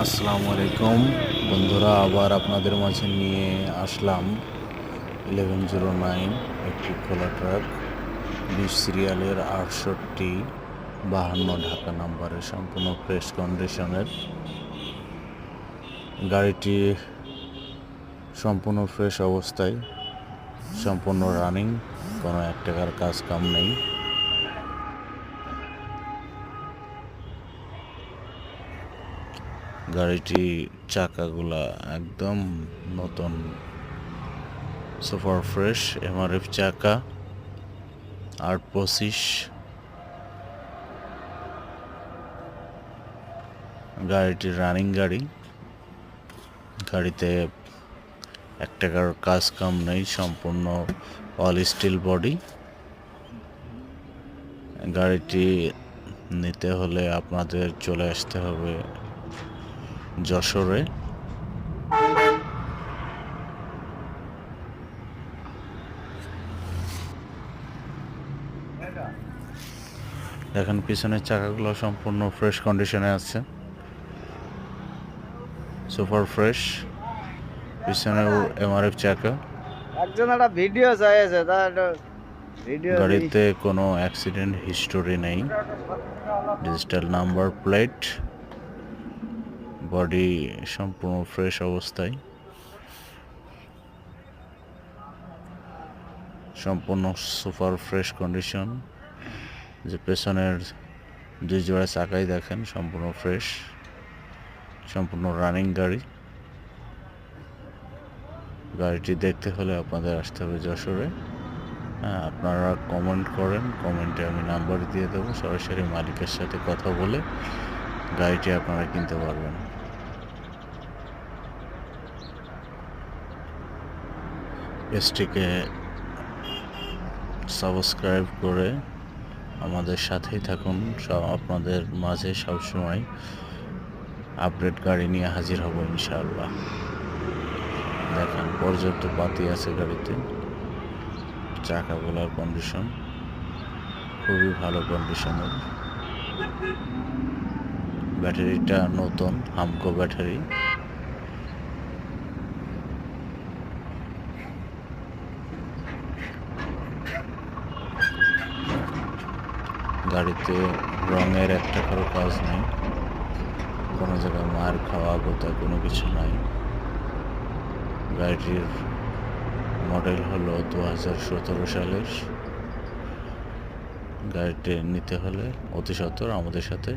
আসসালামু আলাইকুম বন্ধুরা, আবার আপনাদের মাঝে নিয়ে আসলাম 1109 একটি খোলা ট্রাক 20 সিরিয়ালের 6852 ঢাকা নাম্বারের সম্পূর্ণ ফ্রেশ কন্ডিশনের গাড়িটি সম্পূর্ণ ফ্রেশ অবস্থায়, সম্পূর্ণ রানিং, কোনো এক টাকার কাজ কাম নেই। গাড়িটি চাকাগুলা একদম নতুন, সুপার ফ্রেশ এমআরএফ চাকা, 825। গাড়িটি রানিং গাড়ি, গাড়িতে এক টাকার কাজ কাম নেই, সম্পূর্ণ অল স্টিল বডি। গাড়িটি নিতে হলে আপনাদের চলে আসতে হবে যশোরে। দেখেন পিছনের চাকাগুলো সম্পূর্ণ ফ্রেশ কন্ডিশনে আছে, সুপার ফ্রেশ। পিছনে এমআরএফ চাকা। একজন একটা ভিডিও চাইছে, তার ভিডিও গাড়িতে কোনো অ্যাক্সিডেন্ট হিস্টোরি নেই, ডিজিটাল নাম্বার প্লেট, বডি সম্পূর্ণ ফ্রেশ অবস্থায়, সম্পূর্ণ সুপার ফ্রেশ কন্ডিশন। যে পেছনের 2 জোড়া চাকাই দেখেন সম্পূর্ণ ফ্রেশ, সম্পূর্ণ রানিং গাড়ি। গাড়িটি দেখতে হলে আপনাদের আসতে হবে যশোরে। হ্যাঁ, আপনারা কমেন্ট করেন, কমেন্টে আমি নাম্বার দিয়ে দেবো, সরাসরি মালিকের সাথে কথা বলে গাড়িটি আপনারা কিনতে পারবেন। পেজটিকে সাবস্ক্রাইব করে আমাদের সাথেই থাকুন, আপনাদের মাঝে সবসময় আপডেট গাড়ি নিয়ে হাজির হব ইনশাআল্লাহ। দেখেন পর্যাপ্ত পাতি আছে গাড়িতে, চাকাগুলোর কন্ডিশন খুবই ভালো কন্ডিশনের। ব্যাটারিটা নতুন হামকো ব্যাটারি। গাড়িতে রঙের এক টাকারও কাজ নেই, কোনো জায়গায় মার খাওয়া গোতা কোনো কিছু নাই। গাড়িটির মডেল হলো 2017 সালের। গাড়িটি নিতে হলে অতি সত্বর আমাদের সাথে